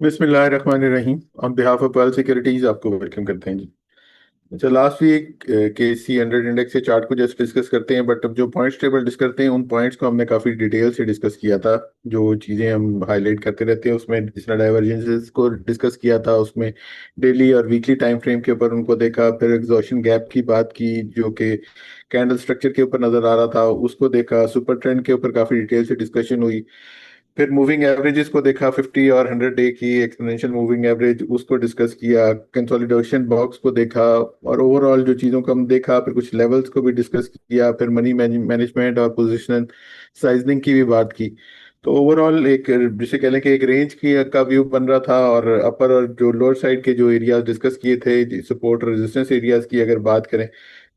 बिस्मिल्लाहिर्रहमानिर्रहीम। On behalf of pearl securities आपको welcome करते हैं जी। अच्छा, लास्ट वीक KC 100 इंडेक्स के चार्ट को जस्ट डिस्कस करते हैं, बट अब जो पॉइंट्स टेबल डिस्कस करते हैं उन पॉइंट्स को हमने काफ़ी डिटेल से डिस्कस किया था। जो चीज़ें हम हाईलाइट करते रहते हैं उसमें जिस तरह डाइवर्जेंसेस को डिस्कस किया था, उसमें डेली और वीकली टाइम फ्रेम के ऊपर उनको देखा, फिर एग्जॉशन गैप की बात की जो कि कैंडल स्ट्रक्चर के ऊपर नज़र आ रहा था, उसको देखा। सुपर ट्रेंड के ऊपर काफ़ी डिटेल से डिस्कशन हुई। फिर मूविंग एवरेजेस को देखा, 50 और 100 डे की एक्सपोनेंशियल मूविंग एवरेज, उसको डिस्कस किया। कंसोलिडेशन बॉक्स को देखा और ओवरऑल जो चीज़ों को हम देखा, फिर कुछ लेवल्स को भी डिस्कस किया, फिर मनी मैनेजमेंट और पोजिशनल साइजनिंग की भी बात की। तो ओवरऑल एक, जिसे कह लें कि एक रेंज की का व्यू बन रहा था। और अपर और जो लोअर साइड के जो एरियाज डिस्कस किए थे, सपोर्ट और रेजिस्टेंस एरियाज की अगर बात करें,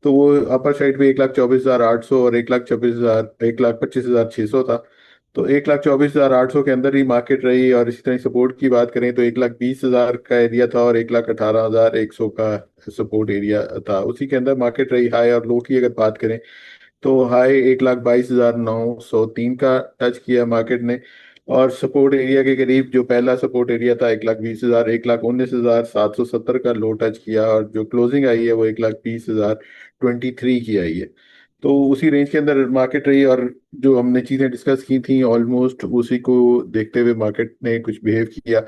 तो वो अपर साइड पे 1,24,800 और 1,25,600 था। तो 1,24,800 के अंदर ही मार्केट रही। और इसी तरह सपोर्ट की बात करें तो 1,20,000 का एरिया था और 1,18,100 का सपोर्ट एरिया था, उसी के अंदर मार्केट रही। हाई और लो की अगर बात करें तो हाई 1,22,903 का टच किया मार्केट ने। और सपोर्ट एरिया के करीब जो पहला सपोर्ट एरिया था 1,20,000, 1,19,770 का लो टच किया। और जो क्लोजिंग आई है वो 1,20,023 की आई है। तो उसी रेंज के अंदर मार्केट रही। और जो हमने चीज़ें डिस्कस की थी ऑलमोस्ट उसी को देखते हुए मार्केट ने कुछ बिहेव किया।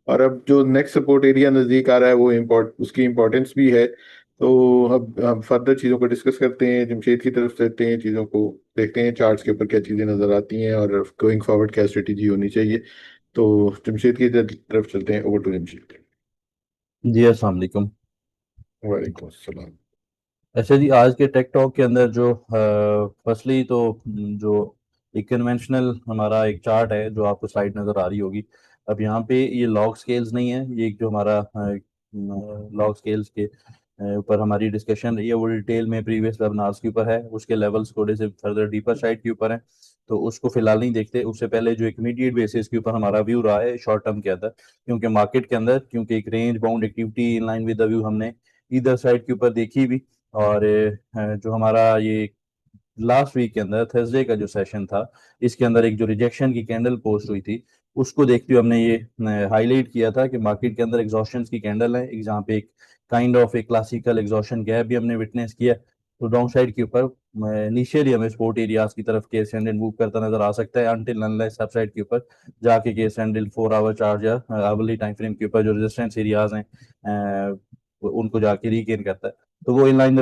और अब जो नेक्स्ट सपोर्ट एरिया नज़दीक आ रहा है वो उसकी इम्पोर्टेंस भी है। तो अब हम फर्दर चीज़ों को डिस्कस करते हैं, जमशेद की तरफ चलते हैं, चीज़ों को देखते हैं चार्ट्स के ऊपर क्या चीज़ें नज़र आती हैं और गोइंग फॉरवर्ड क्या स्ट्रेटेजी होनी चाहिए। तो जमशेद की तरफ चलते हैं। Over to Jamshed. जी अस्सलाम वालेकुम। वालेकुम अस्सलाम। अच्छा जी, आज के टेक टॉक के अंदर जो फर्स्टली तो जो एक कन्वेंशनल हमारा एक चार्ट है जो आपको स्लाइड नज़र आ रही होगी। अब यहाँ पे ये लॉग स्केल्स नहीं है, ये एक जो हमारा लॉग स्केल्स के ऊपर हमारी डिस्कशन रही है वो डिटेल में प्रीवियस वेबिनार्स के ऊपर है, उसके लेवल्स थोड़े से फर्दर डीपर साइड के ऊपर हैं। तो उसको फिलहाल नहीं देखते, उससे पहले जो एक इमीडिएट बेसिस के ऊपर हमारा व्यू रहा है शॉर्ट टर्म के अंदर, क्योंकि मार्केट के अंदर क्योंकि एक range bound activity in line with the view हमने इधर साइड के ऊपर देखी भी। और जो हमारा ये लास्ट वीक के अंदर थर्सडे का जो सेशन था, इसके अंदर एक जो रिजेक्शन की कैंडल पोस्ट हुई थी, उसको देखते हुए हमने ये हाईलाइट किया था कि मार्केट के अंदर एग्जॉशन की कैंडल है, एक जहाँ पे एक काइंड ऑफ एक क्लासिकल एग्जॉशन गैप भी हमने विटनेस किया। तो डाउन साइड के ऊपर इनिशियली हमें सपोर्ट एरियाज की तरफ केस कैंडल मूव करता नजर आ सकता है, अनटिल अनलेस सब साइड के ऊपर जाके केस कैंडल 4 आवर चार्ज या आवरली टाइम फ्रेम के ऊपर जो रेजिस्टेंस एरियाज हैं उनको जाके रीगेन करता है। तो वो in line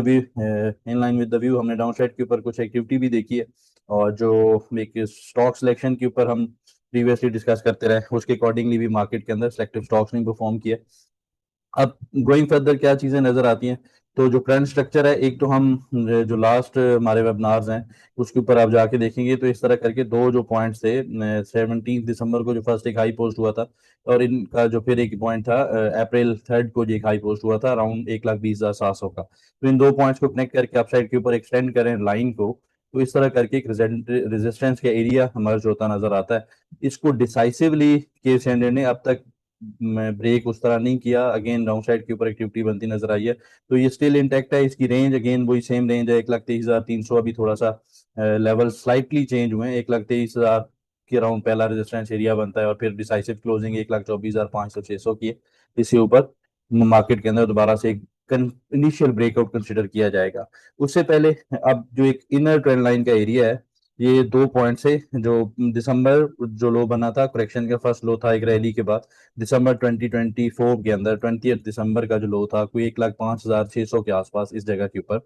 with the view हमने डाउन साइड के ऊपर कुछ एक्टिविटी भी देखी है। और जो एक स्टॉक सिलेक्शन के ऊपर हम प्रीवियसली डिस्कस करते रहे, उसके अकॉर्डिंगली भी मार्केट के अंदर सेलेक्टिव स्टॉक्स ने परफॉर्म किया। अब गोइंग फर्दर क्या चीजें नजर आती हैं, तो जो ट्रेंड स्ट्रक्चर है, एक तो हम जो लास्ट हमारे वेबिनार्स हैं उसके ऊपर आप जाके देखेंगे तो इस तरह करके दो जो पॉइंट्स थे, 17 दिसंबर को जो फर्स्ट एक हाई पोस्ट हुआ था, और इनका जो फिर एक पॉइंट था अप्रैल 3 को जो एक हाई पोस्ट हुआ था अराउंड 1,20,700 का। तो इन दो पॉइंट्स को कनेक्ट करके अपसाइड के ऊपर एक्सटेंड करें लाइन को, तो इस तरह करके एक रेजिस्टेंस का एरिया हमारा जो होता नजर आता है। इसको डिसाइसिवली केस हैंडर ने अब तक ब्रेक उस तरह नहीं किया, अगेन डाउन साइड के ऊपर एक्टिविटी बनती नजर आई है। तो ये स्टिल इंटैक्ट है, इसकी रेंज अगेन वही सेम रेंज है 1,23,300। अभी थोड़ा सा लेवल स्लाइटली चेंज हुए हैं, 1,23,000 के अराउंड पहला रेजिस्टेंस एरिया बनता है और फिर डिसाइसिव क्लोजिंग 1,24,500-600 की है। इसके ऊपर मार्केट के अंदर दोबारा से एक इनिशियल ब्रेकआउट कंसिडर किया जाएगा। उससे पहले अब जो एक इनर ट्रेंड लाइन का एरिया है, ये दो पॉइंट से जो दिसंबर जो लो बना था, करेक्शन का फर्स्ट लो था एक रैली के बाद दिसंबर 2024 के अंदर, 20 दिसंबर का जो लो था कोई 1,05,600 के आसपास इस जगह के ऊपर।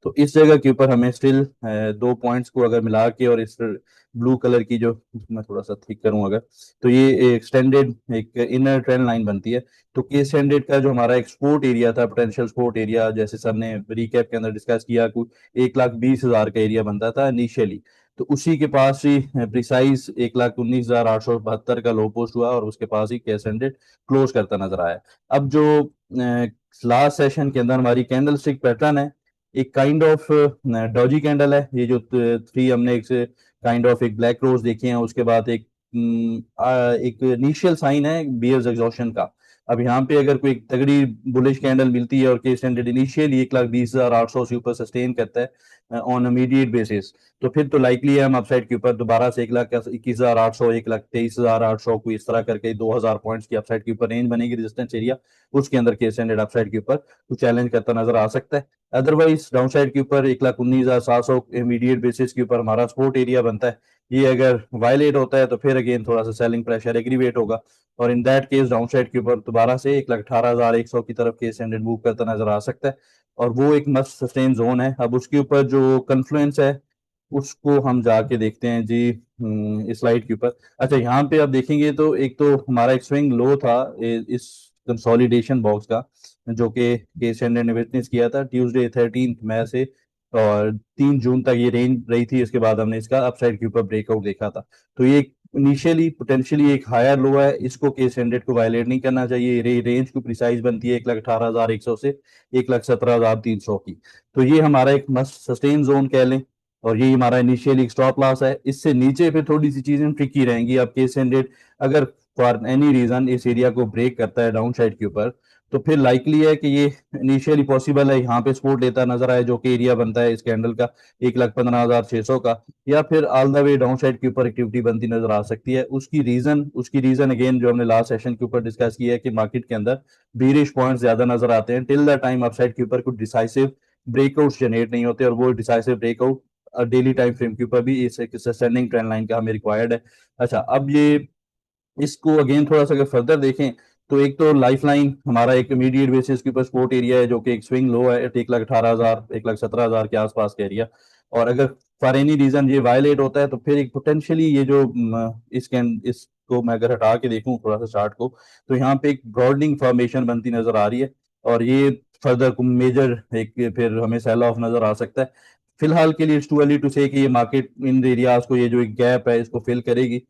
तो इस जगह के ऊपर हमें स्टिल दो पॉइंट्स को अगर मिला के और इस ब्लू कलर की जो मैं थोड़ा सा थिक करूं अगर, तो ये एक्सटेंडेड एक इनर ट्रेंड लाइन बनती है। तो के स्टैंडर्ड का जो हमारा एक्सपोर्ट एरिया था, पोटेंशियल सपोर्ट एरिया, जैसे सर ने रिकैप के अंदर डिस्कस किया, कुछ 1,20,000 का एरिया बनता था इनिशियली। तो उसी के पास ही प्रिसाइज 1,19,872 का लो पोस्ट हुआ और उसके पास ही कैश एंडेड क्लोज करता नजर आया। अब जो लास्ट सेशन के अंदर हमारी कैंडल स्टिक पैटर्न है, एक काइंड ऑफ डॉजी कैंडल है। ये जो थ्री हमने एक काइंड ऑफ एक ब्लैक रोज देखे हैं, उसके बाद एक एक इनिशियल साइन है बियर्स एग्जॉशन का। अब यहाँ पे अगर कोई तगड़ी बुलिश कैंडल मिलती है और के स्टैंडर्ड इनिशियली 1,20,800 से ऊपर सस्टेन करता है ऑन इमीडिएट बेसिस, तो फिर तो लाइकली है हम अपसाइड के ऊपर दोबारा से 1,21,800, 1,23,800 को इस तरह करके 2,000 पॉइंट्स की अपसाइड के ऊपर रेंज बनेगी, रेजिस्टेंस एरिया, उसके अंदर के स्टैंडर्ड अपसाइड के ऊपर तो चैलेंज करता नजर आ सकता है। अदरवाइज डाउन साइड के ऊपर 1,19,700 इमीडिएट बेसिस के ऊपर हमारा सपोर्ट एरिया बनता है। ये अगर वायलेट होता है तो फिर अगेन थोड़ा सा सेलिंग प्रेशर एग्रीवेट होगा, और in that case down side के ऊपर दोबारा से 1,18,100 की तरफ केस स्टैंडर्ड मूव करता नजर आ सकता है, और वो एक मस्ट सस्टेन जोन है। अब उसके ऊपर जो कन्फ्लुएंस है उसको हम जाके देखते हैं जी इस स्लाइड के ऊपर। अच्छा, यहाँ पे आप देखेंगे तो एक तो हमारा एक स्विंग लो था इस कंसोलिडेशन बॉक्स का, जो कि केस स्टैंडर्ड ने विटनेस किया था ट्यूसडे 13 मई से, और 3 जून तक ये रेंज रही थी। इसके बाद हमने इसका अपसाइड के ऊपर ब्रेकआउट देखा था। तो ये इनिशियली पोटेंशियली एक हायर लो है, इसको केस स्टैंडर्ड को वायलेट नहीं करना चाहिए। रेंज को प्रिसाइज बनती है 1,18,100 से 1,17,300 की। तो ये हमारा एक मस्ट सस्टेन जोन कह लें, और यही हमारा इनिशियली स्टॉप लॉस है। इससे नीचे फिर थोड़ी सी चीजें ट्रिकी रहेंगी। अब केस स्टैंडर्ड अगर फॉर एनी रीजन इस एरिया को ब्रेक करता है डाउन साइड के ऊपर, तो फिर लाइकली है कि ये इनिशियली पॉसिबल है यहाँ पे सपोर्ट लेता नजर आए, जो कि एरिया बनता है इस कैंडल का 1,15,600 का, या फिर all the way down side के ऊपर एक्टिविटी बनती नजर आ सकती है। उसकी रीजन अगेन जो हमने लास्ट सेशन के ऊपर डिस्कस किया है कि मार्केट के अंदर बीरिश पॉइंट्स ज्यादा नजर आते हैं टिल द टाइम अपसाइड के ऊपर कुछ डिसाइसिव ब्रेकआउट जनरेट नहीं होते, और वो decisive breakout daily time frame के ऊपर भी इस सस्टेनिंग ट्रेंड लाइन का हमें रिक्वायर्ड है। अच्छा, अब ये इसको अगेन थोड़ा सा अगर फर्दर देखें तो एक तो लाइफ लाइन हमारा एक इमीडिएट बेसिस के ऊपर सपोर्ट एरिया है, जो कि एक स्विंग लो है 1,18,000 1,17,000 के आसपास का एरिया। और अगर फॉर एनी रीजन ये वायलेट होता है तो फिर एक पोटेंशियली ये जो इसको मैं अगर हटा के देखूं थोड़ा सा चार्ट को, तो यहाँ पे एक ब्रॉडनिंग फॉर्मेशन बनती नजर आ रही है, और ये फर्दर मेजर एक फिर हमें सेल ऑफ नजर आ सकता है। फिलहाल के लिए इट्स टू अर्ली टू से कि ये मार्केट इन एरियाज को, ये जो एक गैप है इसको फिल करेगी।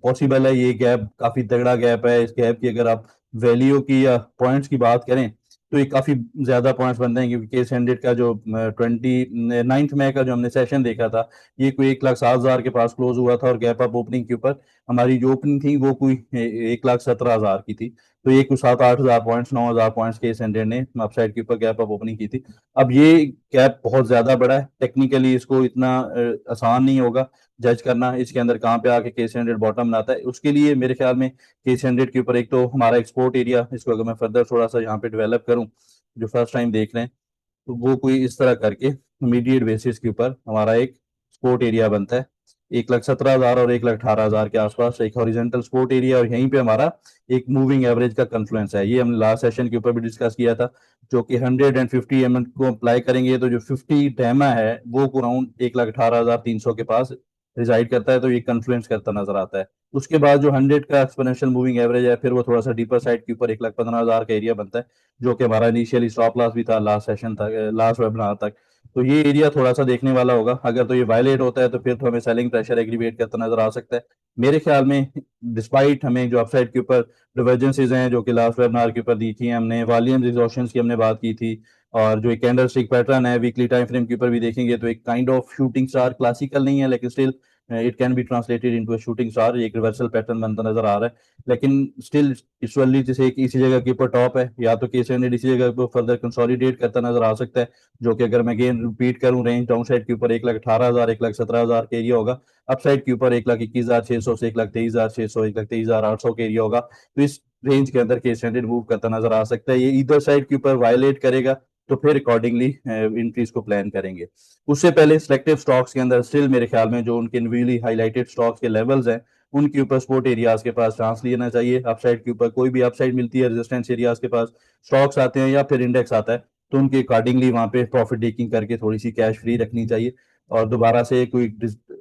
पॉसिबल है ये गैप काफी तगड़ा गैप है। इस गैप की अगर आप वैल्यू की या पॉइंट्स की बात करें तो ये काफी ज्यादा पॉइंट्स बनते हैं, क्योंकि केस हंड्रेड का जो 29 मई का जो हमने सेशन देखा था, ये कोई 1,07,000 के पास क्लोज हुआ था, और गैप अप ओपनिंग के ऊपर हमारी जो ओपनिंग थी वो कोई 1,17,000 की थी। तो ये कुछ 7-8 हज़ार पॉइंट्स 9,000 पॉइंट्स केस हंड्रेड ने अपसाइड के ऊपर गैप अप ओपनिंग की थी। अब ये गैप बहुत ज्यादा बड़ा है, टेक्निकली इसको इतना आसान नहीं होगा जज करना इसके अंदर कहाँ पे आके केस हंड्रेड बॉटम बनाता है। उसके लिए मेरे ख्याल में केस हंड्रेड के ऊपर एक तो हमारा एक्सपोर्ट एरिया, इसको अगर मैं फर्दर थोड़ा सा यहाँ पे डेवलप करूँ, जो फर्स्ट टाइम देख रहे हैं, तो वो कोई इस तरह करके इमीडिएट बेसिस के ऊपर हमारा एक सपोर्ट एरिया बनता है 1,17,000 और 1,18,000 के आसपास एक हॉरिजॉन्टल सपोर्ट एरिया, और यहीं पे हमारा एक मूविंग एवरेज का कन्फ्लुएंस है। ये हमने लास्ट सेशन के ऊपर भी डिस्कस किया था, जो कि 150 mm को अप्लाई करेंगे तो जो 50 डैमा है वो अराउंड 1,18,300 के पास रिजाइड करता है, तो ये कन्फ्लुएंस करता नजर आता है। उसके बाद जो 100 का एक्सपोनेंशियल मूविंग एवरेज है, फिर वो थोड़ा सा डीपर साइड के ऊपर 1,15,000 का एरिया बनता है, जो कि हमारा इनिशियली स्टॉप लॉस भी था लास्ट सेशन तक, लास्ट वेबिनार तक। तो ये एरिया थोड़ा सा देखने वाला होगा। अगर तो ये वायलेट होता है तो फिर तो हमें सेलिंग प्रेशर एग्रीवेट करता नजर आ सकता है। मेरे ख्याल में डिस्पाइट हमें जो अपसाइड के ऊपर डिवर्जेंसेज हैं, जो कि लास्ट वेबिनार के ऊपर दी थी हमने, वॉल्यूम्स एग्जॉशंस की हमने बात की थी, और जो एक कैंडल स्टिक पैटर्न है वीकली टाइम फ्रेम के ऊपर भी देखेंगे तो एक kind of shooting star, classical नहीं है लेकिन still it can be translated into a shooting star, एक रिवर्सल पैटर्न बनता नजर आ रहा है। लेकिन स्टिल यूजुअली जैसे एक इसी जगह के ऊपर टॉप है, या तो केस हंड्रेड इसी जगह पर फर्दर कंसोलिडेट करता नजर आ सकता है, जो कि अगर मैं अगेन रिपीट करूं रेंज डाउन साइड के ऊपर 1,18,000 1,17,000 के एरिया होगा, अप साइड के ऊपर 1,21,600 से 1,23,600 1,23,800 के एरिया होगा। तो इस रेंज के अंदर केस हंड्रेड मूव करता नजर आ सकता है। ये इधर साइड के ऊपर वायलेट करेगा तो फिर अकॉर्डिंगली इंक्रीज को प्लान करेंगे। उससे पहले सिलेक्टिव स्टॉक्स के अंदर स्टिल मेरे ख्याल में जो उनके न्यूली हाईलाइटेड स्टॉक्स के लेवल्स हैं, उनके ऊपर सपोर्ट एरियाज के पास चांस लेना चाहिए। अपसाइड के ऊपर कोई भी अपसाइड मिलती है, रेजिस्टेंस एरियाज के पास स्टॉक्स आते हैं या फिर इंडेक्स आता है, तो उनके अकॉर्डिंगली वहां पे प्रॉफिट टेकिंग करके थोड़ी सी कैश फ्री रखनी चाहिए, और दोबारा से कोई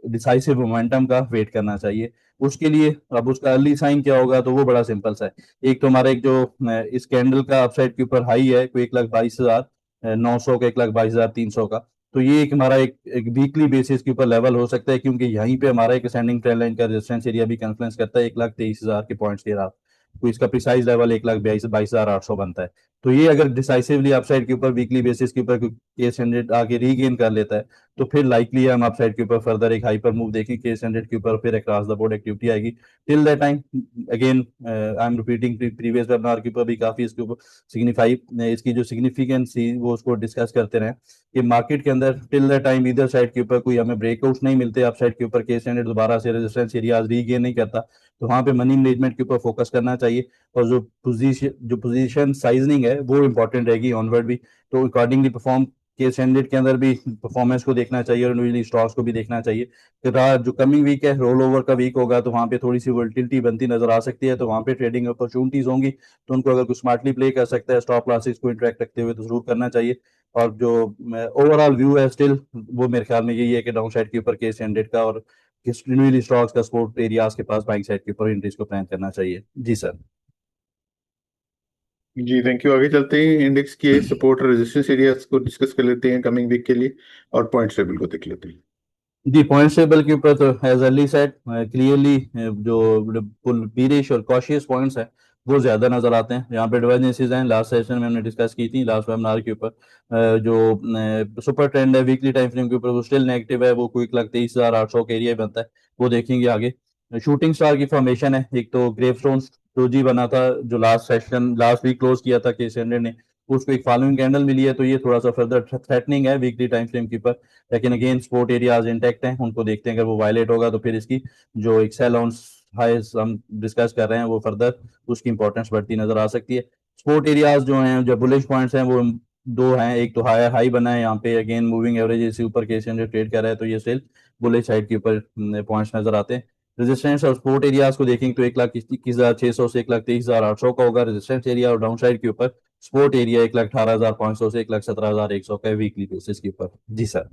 डिसाइसिव मोमेंटम का वेट करना चाहिए। उसके लिए अब उसका अर्ली साइन क्या होगा, तो वो बड़ा सिंपल सा है। एक तो हमारा एक जो इस कैंडल का अपसाइड के ऊपर हाई है कोई 1,22,900 का, 1,22,300 का, तो ये एक हमारा एक वीकली बेसिस के ऊपर लेवल हो सकता है, क्योंकि यहीं पे हमारा एक असेंडिंग ट्रेंड लाइन का रेजिस्टेंस एरिया भी कन्फ्लुएंस करता है 1,23,000 के पॉइंट्स के साथ। तो इसका प्रिसाइज लेवल 1,22,800 बनता है। तो ये अगर डिसाइसिवली अपसाइड के ऊपर वीकली बेसिस के ऊपर केस 100 आगे रीगेन कर लेता है, तो फिर लाइकली हम अपसाइड के ऊपर फर्दर एक हाइपर मूव देखें केस 100 के ऊपर, फिर अक्रॉस द बोर्ड एक्टिविटी आएगी। Till that time again I am repeating, previous webinar के ऊपर भी काफी इसके ऊपर सिग्निफाई इसकी जो सिग्निफिकेंस थी वो उसको डिस्कस करते रहे कि मार्केट के अंदर टिल द टाइम इधर साइड के ऊपर कोई हमें ब्रेकआउट नहीं मिलते, अपसाइड के ऊपर केस 100 दोबारा से रेजिस्टेंस एरियाज रीगेन नहीं करता, तो वहां पे मनी मैनेजमेंट के ऊपर फोकस करना चाहिए। और जो पोजीशन साइजनिंग है वो इंपॉर्टेंट रहेगी ऑनवर्ड भी, तो अकॉर्डिंगली परफॉर्म केस 100 के अंदर भी परफॉर्मेंस को देखना चाहिए और इंडिविजुअली स्टॉक्स को भी देखना चाहिए। तो जो कमिंग वीक है रोल ओवर का वीक होगा, तो वहां पे थोड़ी सी वोलेटिलिटी बनती नजर आ सकती है, तो वहां पे ट्रेडिंग अपॉर्चुनिटीज होंगी, तो उनको अगर कुछ स्मार्टली प्ले कर सकता है स्टॉप लॉसेस को इंटरेक्ट रखते हुए तो जरूर करना चाहिए। और जो ओवरऑल व्यू है स्टिल वो मेरे ख्याल में यही है कि डाउन साइड के ऊपर केस 100 का और इंडिविजुअली स्टॉक्स का सपोर्ट एरियाज के पास बाइंग साइड के ऊपर एंट्रीज को प्लान करना चाहिए। जी सर। जी थैंक यू। आगे चलते हैं, इंडेक्स के सपोर्ट और रेजिस्टेंस एरियाज को डिस्कस कर लेते हैं कमिंग वीक के लिए, और पॉइंट टेबल को देख लेते हैं। जी पॉइंट टेबल के ऊपर तो एज अर्ली सेट क्लियरली जो बीरिश और कॉशियस पॉइंट्स है वो ज्यादा नजर आते हैं। यहाँ पे डिवर्जेंसीज हैं, लास्ट सेशन में हमने डिस्कस की थी लास्ट वेबिनार के ऊपर। जो सुपर ट्रेंड है वीकली टाइम फ्रेम के ऊपर वो स्टिल नेगेटिव है, वो क्विक लग 23,800 का एरिया बनता है, वो देखेंगे आगे। शूटिंग स्टार की फॉर्मेशन है, एक तो ग्रेवस्टोन डोजी बना था जो लास्ट वीक क्लोज किया था केस 100 ने, उसको एक फॉलोइंग कैंडल मिली है, तो ये थोड़ा सा फर्दर थ्रेटनिंग है वीकली टाइम फ्रेम के ऊपर। लेकिन अगेन सपोर्ट एरियाज इंटैक्ट हैं, उनको देखते हैं, अगर वो वायलेट होगा तो फिर इसकी जो एक सेल ऑन हाइज हम डिस्कस कर रहे हैं वो फर्दर उसकी इंपॉर्टेंस बढ़ती नजर आ सकती है। सपोर्ट एरियाज जो हैं, जो बुलिश पॉइंट्स हैं वो दो हैं, एक तो हाई हाई बना है यहाँ पे, अगेन मूविंग एवरेज इसी ऊर केस ट्रेड कर रहा है, तो ये स्टिल बुलिश साइड के ऊपर पॉइंट्स नजर आते हैं। रेजिस्टेंस और सपोर्ट एरियाज को देखेंगे तो 1,21,600 से 1,23,800 का होगा रेजिस्टेंस एरिया, और डाउन साइड के ऊपर सपोर्ट एरिया 1,18,500 से 1,17,100 का वीकली बेसिस के ऊपर। जी सर।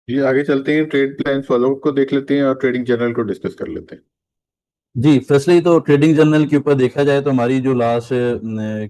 जी आगे चलते हैं, ट्रेड प्लान फॉलोअप को देख लेते हैं और ट्रेडिंग जर्नल को डिस्कस कर लेते हैं। जी फर्स्टली तो ट्रेडिंग जर्नल के ऊपर देखा जाए तो हमारी जो लास्ट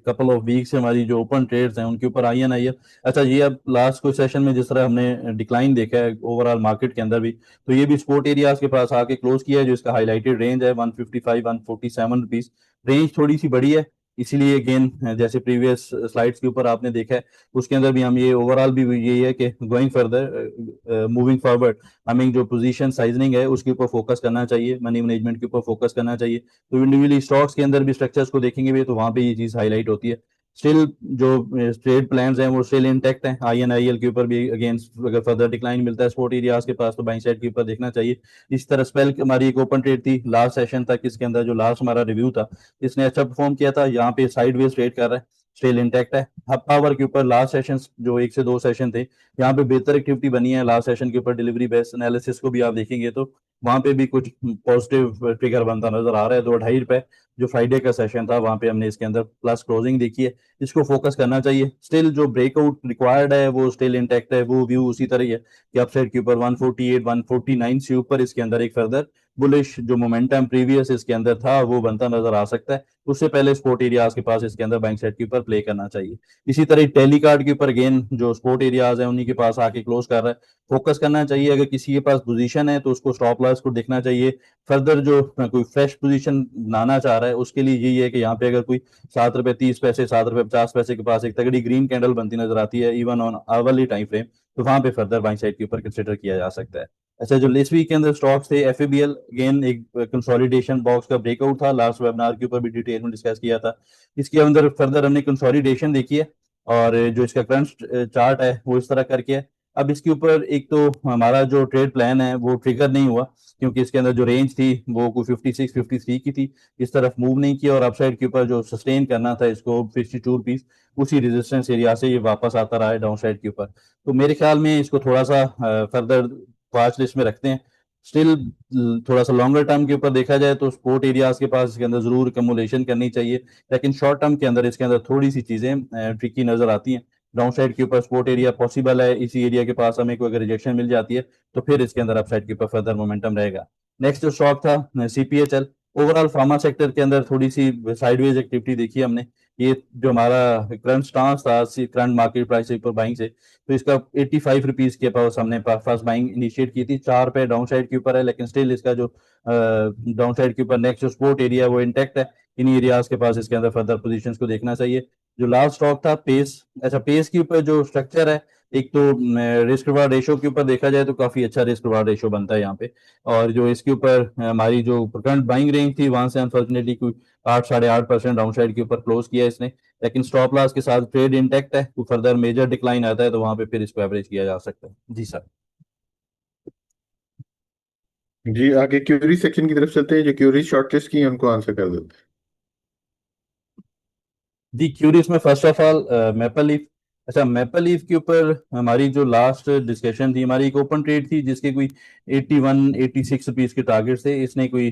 कपल ऑफ वीक से हमारी जो ओपन ट्रेड्स हैं उनके ऊपर आई है। अच्छा ये अब लास्ट कुछ सेशन में जिस तरह हमने डिक्लाइन देखा है ओवरऑल मार्केट के अंदर भी, तो ये भी सपोर्ट एरियाज के पास आके क्लोज किया है, जो इसका हाईलाइटेड रेंज है 155-147 रुपीज, रेंज थोड़ी सी बड़ी है, इसीलिए अगेन जैसे प्रीवियस स्लाइड्स के ऊपर आपने देखा है उसके अंदर भी हम ये ओवरऑल भी यही है कि गोइंग फर्दर मूविंग फॉरवर्ड हमें जो पोजीशन साइजनिंग है उसके ऊपर फोकस करना चाहिए, मनी मैनेजमेंट के ऊपर फोकस करना चाहिए। तो इंडिविजुअली स्टॉक्स के अंदर भी स्ट्रक्चर्स को देखेंगे भी तो वहां पे ये चीज हाईलाइट होती है। स्टिल जो ट्रेड प्लान्स हैं वो स्टिल इंटैक्ट हैं, INIL के ऊपर भी अगेन अगर फर्दर डिक्लाइन मिलता है स्पोर्ट एरियाज के पास तो बाइंग साइड के ऊपर देखना चाहिए। इस तरह स्पेल हमारी एक ओपन ट्रेड थी लास्ट सेशन तक, इसके अंदर जो लास्ट हमारा रिव्यू था इसने अच्छा परफॉर्म किया था, यहाँ पे साइडवेज ट्रेड कर रहा है, स्टिल इंटैक्ट है। हब पावर के ऊपर लास्ट सेशन जो 1 से 2 सेशन थे यहाँ पे बेहतर एक्टिविटी बनी है लास्ट सेशन के ऊपर, डिलीवरी बेस्ड एनालिसिस को भी आप देखेंगे तो वहां पे भी कुछ पॉजिटिव फिगर बनता नजर आ रहा है। 2-2.5 रुपए जो फ्राइडे का सेशन था वहां पे हमने इसके अंदर प्लस क्लोजिंग देखी है, इसको फोकस करना चाहिए। स्टिल जो ब्रेकआउट रिक्वायर्ड है वो स्टिल इंटैक्ट है, वो व्यू उसी तरह ही है कि अपसाइड के ऊपर 148-149 से ऊपर इसके अंदर एक फर्दर बुलिश जो मोमेंटम प्रीवियस इसके अंदर था वो बनता नजर आ सकता है। उससे पहले स्पोर्ट एरियाज के पास इसके अंदर बैंक साइड के ऊपर प्ले करना चाहिए। इसी तरह टेली कार्ड के ऊपर अगेन जो स्पोर्ट एरियाज है उन्हीं के पास आके क्लोज कर रहा है, फोकस करना चाहिए। अगर किसी के पास पोजीशन है तो उसको स्टॉप लॉस को देखना चाहिए। फर्दर जो कोई फ्रेश पोजीशन बनाना चाह रहा है उसके लिए यही है कि यहाँ पे अगर कोई 7 रुपए 30 पैसे 7 रुपए 50 पैसे के पास एक तगड़ी ग्रीन कैंडल बनती नजर आती है even on hourly time frame, तो वहां पे फर्दर बाइंग साइड के ऊपर कंसिडर किया जा सकता है। अच्छा जो इस वीक के अंदर स्टॉक्स थे FABL अगेन एक कंसोलिडेशन बॉक्स का ब्रेकआउट था, लास्ट वेबिनार के ऊपर भी डिटेल में डिस्कस किया था। इसके अंदर फर्दर हमने कंसोलिडेशन देखी है और जो इसका करंट चार्ट है वो इस तरह करके है। अब इसके ऊपर एक तो हमारा जो ट्रेड प्लान है वो ट्रिगर नहीं हुआ क्योंकि इसके अंदर जो रेंज थी वो कोई 56-53 की थी, इस तरफ मूव नहीं किया, और अपसाइड के ऊपर जो सस्टेन करना था इसको 52 रुपीज उसी रेजिस्टेंस एरिया से ये वापस आता रहा है डाउन साइड के ऊपर। तो मेरे ख्याल में इसको थोड़ा सा फर्दर वॉच लिस्ट में रखते हैं। स्टिल थोड़ा सा लॉन्गर टर्म के ऊपर देखा जाए तो स्पोर्ट एरियाज के पास इसके अंदर जरूर कमुलेशन करनी चाहिए, लेकिन शॉर्ट टर्म के अंदर इसके अंदर थोड़ी सी चीजें ट्रिकी नजर आती हैं। डाउन साइड के ऊपर सपोर्ट एरिया पॉसिबल है, इसी एरिया के पास हमें कोई अगर रिजेक्शन मिल जाती है तो फिर इसके अंदर अपसाइड के ऊपर फर्दर मोमेंटम रहेगा। नेक्स्ट जो स्टॉक था CPHL, ओवरऑल फार्मा सेक्टर के अंदर थोड़ी सी साइडवेज एक्टिविटी देखी हमने। ये जो हमारा करंट स्टांस था करंट मार्केट प्राइस के ऊपर बाइंग से, तो इसका 85 रुपीज के पास हमने फर्स्ट बाइंग इनिशिएट की थी, 4 पे डाउन साइड के ऊपर है, लेकिन स्टिल इसका जो डाउन साइड के ऊपर नेक्स्ट जो सपोर्ट एरिया वो इंटैक्ट है। इन एरियाज के पास इसके अंदर फर्दर पोजीशंस को देखना चाहिए। जो लास्ट स्टॉक था पेस, अच्छा पेस के ऊपर जो स्ट्रक्चर है, एक तो रिस्क रिवार्ड रेशो के ऊपर देखा जाए तो काफी अच्छा रिस्क रिवार्ड रेशो बनता है यहाँ पे। और जो इसके ऊपर हमारी जो करंट बाइंग रेंज थी वहां से अनफॉर्चुनेटली कोई 8 साढ़े 8% डाउन साइड के ऊपर क्लोज किया इसने, लेकिन स्टॉप लॉस के साथ ट्रेड इंटैक्ट है, कोई फर्दर मेजर डिक्लाइन आता है तो वहां पे फिर इसको एवरेज किया जा सकता है। जी सर। जी आगे क्यूरी सेक्शन की तरफ चलते हैं। जो क्यूरी शॉर्टलिस्ट की हैं, उनको आंसर कर देते दी क्यूरीज में first of all maple leaf. अच्छा मैपल लीफ के ऊपर हमारी जो लास्ट डिस्कशन थी, हमारी एक ओपन ट्रेड थी जिसके कोई 81 86 रुपीज के टारगेट थे। इसने कोई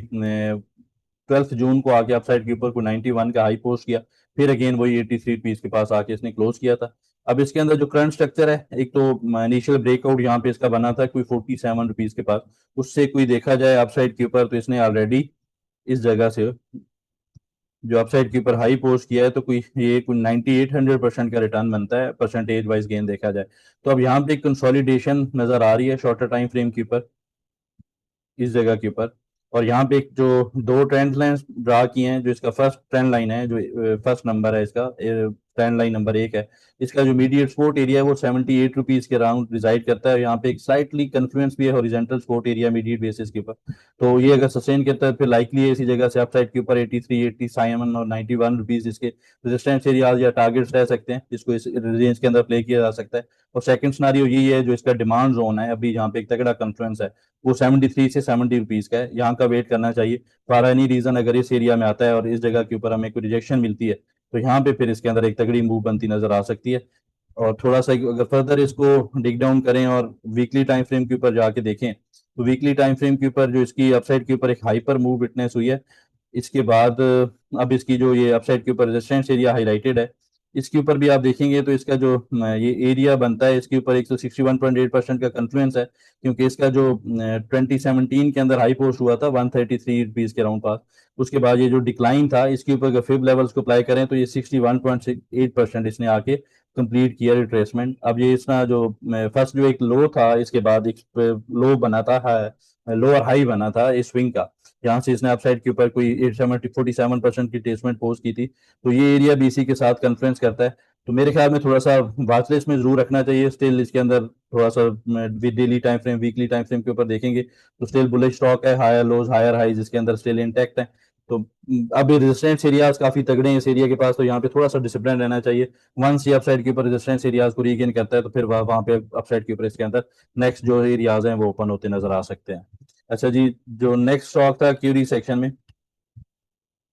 12 जून को आके अपसाइड के ऊपर कोई 91 का हाई पोस्ट किया, फिर अगेन वही 83 रुपीज के पास आके इसने क्लोज किया था। अब इसके अंदर जो करंट स्ट्रक्चर है, एक तो इनिशियल ब्रेकआउट यहाँ पे इसका बना था कोई 47 रुपीज के पास, उससे कोई देखा जाए अपसाइड के ऊपर तो इसने ऑलरेडी इस जगह से जो अपसाइड के ऊपर हाई पोस्ट किया है, तो कोई ये कोई 9800% का रिटर्न बनता है परसेंटेज वाइज गेन देखा जाए तो। अब यहाँ पे कंसोलिडेशन नजर आ रही है शॉर्टर टाइम फ्रेम के ऊपर इस जगह के ऊपर। और यहाँ पे एक जो दो ट्रेंड लाइन ड्रा किए हैं, जो इसका फर्स्ट ट्रेंड लाइन है, जो फर्स्ट नंबर है इसका, ट्रेंड लाइन नंबर 1 है, इसका जो मीडिएट सपोर्ट एरिया है वो 78 रुपीज के अराउंड रिजाइड करता है। यहाँ पे एक स्लाइटली कन्फ्लुएंस भी है horizontal support area mediate basis के ऊपर, तो ये अगर सस्टेन करता है फिर लाइकली है इसी जगह से अपसाइड के ऊपर 83 87 और 91 रुपीज इसके रेजिस्टेंस एरियाज या टारगेट्स रह सकते हैं, जिसको इस रेंज के अंदर प्ले किया जा सकता है। और सेकंड सिनारियो यही है, जो इसका डिमांड जोन है अभी यहाँ पे एक तगड़ा कन्फ्लुएंस है, वो 73 से 70 रुपीज का है, यहाँ का वेट करना चाहिए। फॉर एनी रीजन अगर इस एरिया में आता है और इस जगह के ऊपर हमें कोई रिजेक्शन मिलती है तो यहाँ पे फिर इसके अंदर एक तगड़ी मूव बनती नजर आ सकती है। और थोड़ा सा अगर फर्दर इसको डिग डाउन करें और वीकली टाइम फ्रेम के ऊपर जाके देखें, तो वीकली टाइम फ्रेम के ऊपर जो इसकी अपसाइड के ऊपर एक हाइपर मूव विटनेस हुई है, इसके बाद अब इसकी जो ये अपसाइड के ऊपर रेजिस्टेंस एरिया हाईलाइटेड है, इसके ऊपर भी आप देखेंगे तो इसका जो ये एरिया बनता है इसके ऊपर 161.8% का कन्फ्लुएंस है, क्योंकि इसका जो 2017 के अंदर हाई पोस्ट हुआ था 133 रुपीज के राउंड पास, उसके बाद ये जो डिक्लाइन था इसके ऊपर अगर फिब लेवल्स को अप्लाई करें तो ये 61.8% इसने आके कंप्लीट किया रिट्रेसमेंट। अब ये इसका जो फर्स्ट जो एक लो था, इसके बाद एक लो बना था, लोअर हाई बना था इस स्विंग का, जहां से इसने अपसाइड के ऊपर कोई 47% की टेस्टमेंट पोस्ट की थी, तो ये एरिया भी इसी के साथ कन्फ्रेंस करता है। तो मेरे ख्याल में थोड़ा सा वॉच लिस्ट में जरूर रखना चाहिए स्टिल। इसके अंदर थोड़ा सा daily time frame weekly time frame के ऊपर देखेंगे तो स्टिल बुलिश स्टॉक है, हायर लोज हायर हाइज इसके अंदर स्टिल इंटैक्ट है। तो अब ये रेजिस्टेंस एरियाज काफी तगड़े हैं इस एरिया के पास, तो यहाँ पे थोड़ा सा डिसिप्लिन रहना चाहिए। वंस ये अपसाइड के ऊपर रेजिस्टेंस एरियाज को रीगेन करता है तो फिर वहां पे अपसाइड के ऊपर इसके अंदर नेक्स्ट जो एरियाज हैं वो ओपन होते नजर आ सकते हैं। अच्छा जी, जो नेक्स्ट स्टॉक था क्यूरी सेक्शन में,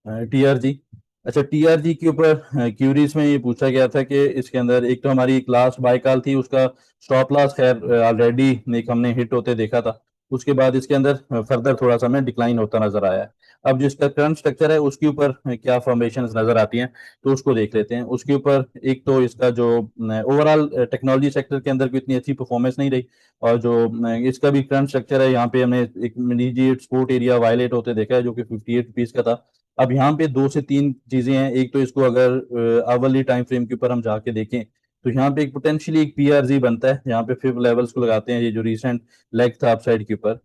टीआरजी। अच्छा टीआरजी के ऊपर क्यूरीज में ये पूछा गया था कि इसके अंदर एक तो हमारी एक लास्ट बाय कॉल थी, उसका स्टॉप लॉस खैर ऑलरेडी एक हमने हिट होते देखा था, उसके बाद इसके अंदर फर्दर थोड़ा सा हमें डिक्लाइन होता नजर आया है। अब जो इसका करंट स्ट्रक्चर है उसके ऊपर क्या फॉर्मेशन नजर आती हैं तो उसको देख लेते हैं। उसके ऊपर एक तो इसका जो ओवरऑल टेक्नोलॉजी सेक्टर के अंदर कोई इतनी अच्छी परफॉर्मेंस नहीं रही, और जो इसका भी करंट स्ट्रक्चर है यहाँ पे हमने एक इमीडिएट सपोर्ट एरिया वायलेट होते देखा है जो कि 58 रुपीज का था। अब यहाँ पे दो से तीन चीजें हैं, एक तो इसको अगर आवरली टाइम फ्रेम के ऊपर हम जाके देखें तो यहाँ पे एक पोटेंशियली एक पीआरजी बनता है, यहाँ पे फिब लेवल्स को लगाते हैं, ये जो रिसेंट लेग था अपसाइड के ऊपर,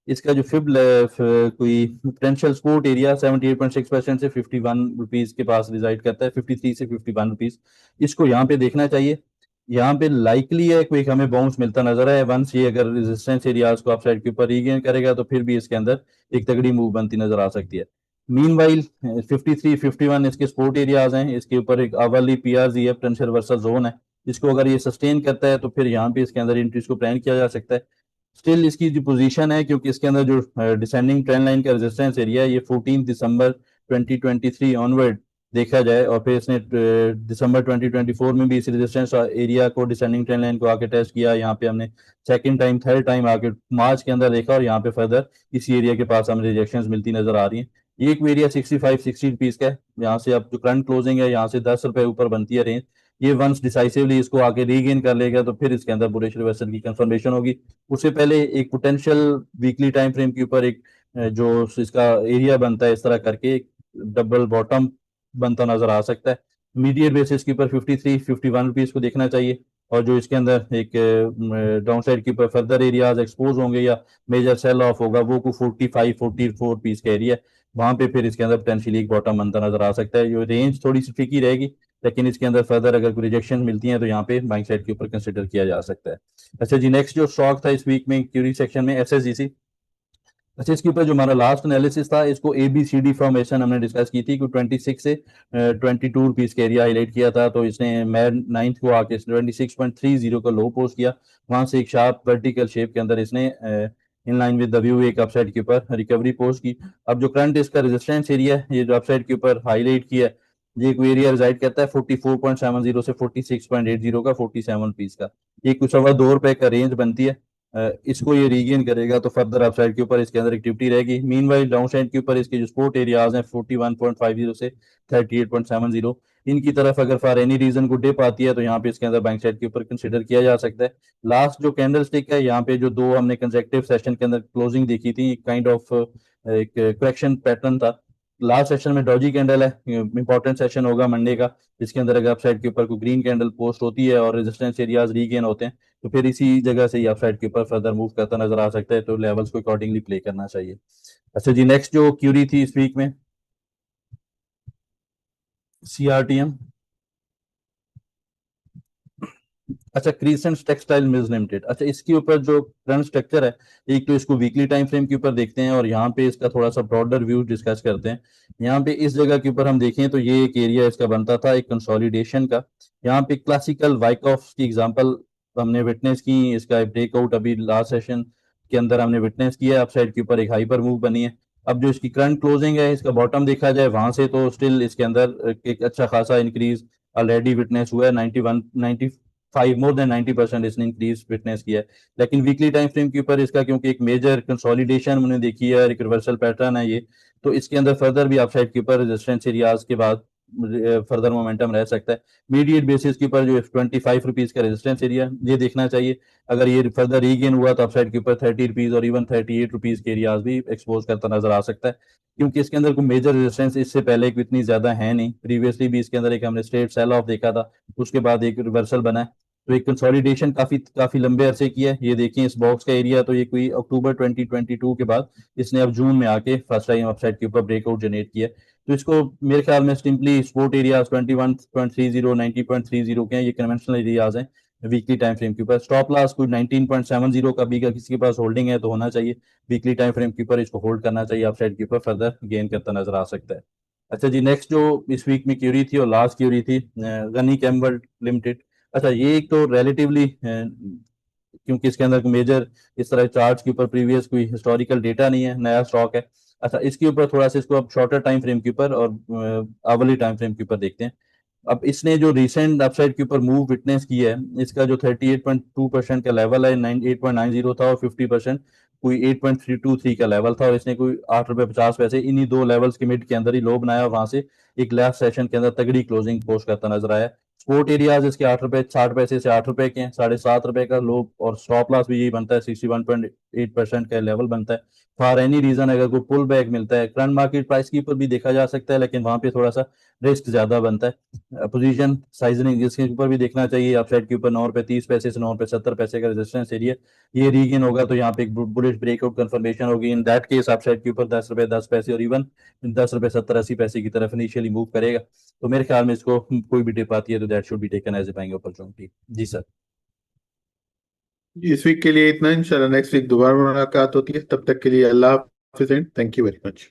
इसका जो कोई पोटेंशियल सपोर्ट एरिया 78.6% से 51 रुपीज के पास रिजाइड करता है, 53 से 51 रुपीज, इसको यहाँ पे देखना चाहिए। यहाँ पे लाइकली है कोई हमें बाउंस मिलता नजर है, वंस ये अगर रेजिस्टेंस एरियाज को अपसाइड के ऊपर रीगेन करेगा तो फिर भी इसके अंदर एक तगड़ी मूव बनती नजर आ सकती है। मीनवाइल 53 51 इसके सपोर्ट एरियाज हैं, इसके ऊपर एक आवरली पीआरजी है, पोटेंशियल वर्सल जोन है, इसको अगर ये सस्टेन करता है तो फिर यहाँ पे इसके अंदर एंट्रीज को प्लान किया जा सकता है। स्टिल इसकी जो पोजीशन है, क्योंकि इसके अंदर जो डिसेंडिंग ट्रेंड लाइन का रेजिस्टेंस एरिया है ये 14 दिसंबर 2023 ऑनवर्ड देखा जाए, और फिर इसने दिसंबर 2024 में भी इस रेजिस्टेंस एरिया को डिसेंडिंग ट्रेंड लाइन को आके टेस्ट किया, यहाँ पे हमने सेकंड टाइम थर्ड टाइम आके मार्च के अंदर देखा, और यहाँ पे फर्दर इसी एरिया के पास हमें रिजेक्शन मिलती नजर आ रही है। ये एक एरिया 65 60 रुपीज का है, यहाँ से अब जो करंट क्लोजिंग है यहाँ से 10 रुपए ऊपर बनती है रेंज, ये वंस डिसाइसिवली इसको आगे रीगेन कर लेगा तो फिर इसके अंदर बुलिश रिवर्सल की कंफर्मेशन होगी। उससे पहले एक पोटेंशियल वीकली टाइम फ्रेम के ऊपर एक जो इसका एरिया बनता है इस तरह करके एक डबल बॉटम बनता नजर आ सकता है। मीडिएट बेसिस के ऊपर 53 51 रुपीज को देखना चाहिए, और जो इसके अंदर एक डाउन साइड के ऊपर फर्दर एरियाज एक्सपोज होंगे या मेजर सेल ऑफ होगा वो को 45-44 पीस का एरिया, वहां पे फिर इसके अंदर पोटेंशियली एक बॉटम बनता नजर आ सकता है। जो रेंज थोड़ी सी ट्रिकी रहेगी, लेकिन इसके अंदर फर्दर अगर कोई रिजेक्शन मिलती है तो यहाँ पे बाइंग साइड के ऊपर कंसिडर किया जा सकता है। अच्छा जी, नेक्स्ट जो स्टॉक था इस वीक में क्यूरी सेक्शन में, एसएसजीसी। अच्छा, इसके ऊपर जो हमारा लास्ट एनालिसिस था, इसको ABCD फॉर्मेशन हमने डिस्कस की थी कि 26 से 22 रुपीज का एरिया हाईलाइट किया था, तो इसने मैं 9th को आके 26.30 का लो पोस्ट किया, वहां से एक शार्प वर्टिकल शेप के अंदर इसने in line with the view एक अपसाइड के ऊपर रिकवरी पोस्ट की। अब जो करंट इसका रेजिस्टेंस एरिया है, ये जो अपसाइड के ऊपर हाईलाइट किया है, ये कोई एरिया रिजाइड करता है 44.70 से 46.80 का, 47 रुपीज का। ये कुछ ₹2 का रेंज बनती है। इसको ये रीगेन करेगा तो फर्दर अपसाइड के ऊपर इसके अंदर एक्टिविटी रहेगी। मीनवाइल डाउन साइड के ऊपर इसके जो सपोर्ट एरियाज हैं 41.50 से 38.70, इनकी तरफ अगर फॉर एनी रीजन को डिप आती है तो यहाँ पे इसके अंदर बैंक साइड के ऊपर कंसिडर किया जा सकता है। लास्ट जो कैंडल स्टिक है, यहाँ पे जो दो हमने कंसेक्टिव सेशन के अंदर क्लोजिंग देखी थी, काइंड ऑफ एक करेक्शन पैटर्न था। लास्ट सेशन में डॉजी कैंडल है, इंपॉर्टेंट सेशन होगा मंडे का, जिसके अंदर अगर अपसाइड के ऊपर कोई ग्रीन कैंडल पोस्ट होती है और रेजिस्टेंस एरियाज रीगेन होते हैं तो फिर इसी जगह से अप साइड के ऊपर फर्दर मूव करता नजर आ सकता है, तो लेवल्स को अकॉर्डिंगली प्ले करना चाहिए। अच्छा जी, नेक्स्ट जो क्यूरी थी इस वीक में, CRTM। अच्छा, क्रिसेंट टेक्सटाइल मिल्स लिमिटेड। अच्छा, इसके ऊपर जो करंट स्ट्रक्चर है, एक तो इसको वीकली टाइम फ्रेम के ऊपर देखते हैं और यहाँ पे इसका थोड़ा सा ब्रॉडर व्यू डिस्कस करते हैं। यहाँ पे इस जगह के ऊपर हम देखें तो ये एक एरिया इसका बनता था एक कंसोलिडेशन का। यहाँ पे क्लासिकल वाइकऑफ की एग्जांपल हमने विटनेस की, इसका ब्रेकआउट अभी लास्ट सेशन के अंदर हमने विटनेस किया, अपसाइड के ऊपर एक हाइपर मूव बनी है। अब जो इसकी करंट क्लोजिंग है, इसका बॉटम देखा जाए वहां से तो स्टिल इसके अंदर एक अच्छा खासा इंक्रीज ऑलरेडी विटनेस हुआ है। 95 मोर देन 90% इसने इंक्रीज विटनेस किया है। लेकिन वीकली टाइम फ्रेम के ऊपर इसका क्योंकि एक मेजर कंसोलिडेशन हमने देखी है, एक रिवर्सल पैटर्न है ये, तो इसके अंदर फर्दर भी अपसाइड के ऊपर रेजिस्टेंस एरियाज के बाद फर्दर मोमेंटम रह सकता है। मीडिएट बेसिस के ऊपर जो 25 रुपीज का रेजिस्टेंस एरिया ये देखना चाहिए, अगर ये फर्दर रीगेन हुआ तो अपसाइड के ऊपर 30 रुपीज और इवन 38 रुपीज के एरियाज भी एक्सपोज करता नजर आ सकता है, क्योंकि इसके अंदर कोई मेजर रेजिस्टेंस इससे पहले इतनी ज्यादा है नहीं। प्रीवियसली भी इसके अंदर एक हमने स्ट्रेट सेल ऑफ देखा था, उसके बाद एक रिवर्सल बना है, तो एक कंसोलिडेशन काफी काफी लंबे अरसे की है। ये देखिए इस बॉक्स का एरिया, तो ये कोई अक्टूबर 2022 के बाद इसने अब जून में आके फर्स्ट टाइम अपसाइड के ऊपर ब्रेकआउट जनरेट किया। तो इसको मेरे ख्याल में सिंपली सपोर्ट एरियाज 21.30 90.30 के हैं, ये कन्वेंशनल एरियाज हैं वीकली टाइम फ्रेम के ऊपर। स्टॉप लॉस कोई 19.70 का भी किसी के पास होल्डिंग है तो होना चाहिए, वीकली टाइम फ्रेम के ऊपर इसको होल्ड करना चाहिए, अपसाइड के ऊपर फर्दर गेन करता नजर आ सकता है। अच्छा जी, नेक्स्ट जो इस वीक में क्यूरी थी और लास्ट क्यूरी थी, गनी केमवर्ल्ड लिमिटेड। अच्छा, ये एक तो रिलेटिवली क्योंकि इसके अंदर मेजर इस तरह चार्ट के ऊपर प्रीवियस कोई हिस्टोरिकल डेटा नहीं है, नया स्टॉक है। अच्छा, इसके ऊपर थोड़ा सा इसको अब शॉर्टर टाइम फ्रेम के ऊपर और आवरली टाइम फ्रेम के ऊपर देखते हैं। अब इसने जो रिसेंट अपसाइड के ऊपर मूव विटनेस की है, इसका जो 38.2% का लेवल है 8.90 था और 50% कोई 8.323 का लेवल था, और इसने कोई ₹8.50 इन्हीं दो लेवल्स के मिड के अंदर ही लो बनाया, वहां से एक लास्ट सेशन के अंदर तगड़ी क्लोजिंग पोस्ट करता नजर आया। स्पोर्ट एरियाज इसके ₹8.60 से ₹8 के हैं, ₹7.5 का लो, और स्टॉप लॉस भी यही बनता है, 61.8% का लेवल बनता है। फॉर एनी रीजन अगर कोई पुल बैक मिलता है, करंट मार्केट प्राइस के ऊपर भी देखा जा सकता है, लेकिन वहां पे थोड़ा सा रिस्क ज्यादा बनता है। पोजीशन साइजनिंग इसके ऊपर भी देखना चाहिए, अपसाइड के ऊपर ₹9.30 से ₹9.70 का रेजिस्टेंस एरिया, ये रीगेन होगा तो यहाँ पे एक बुलिश ब्रेकआउट कंफर्मेशन होगी। इन दैट केस अपसाइड के ऊपर ₹10.10 और इवन ₹10.70-80 की तरफ इनिशियली मूव करेगा। तो मेरे ख्याल में इसको कोई भी डिप आती है तो that should be taken as a buying opportunity. जी सर। जी, इस वीक के लिए इतना। इंशाल्लाह नेक्स्ट वीक दोबारा मुलाकात होती है, तब तक के लिए अल्लाह हाफिज़ and thank you very much.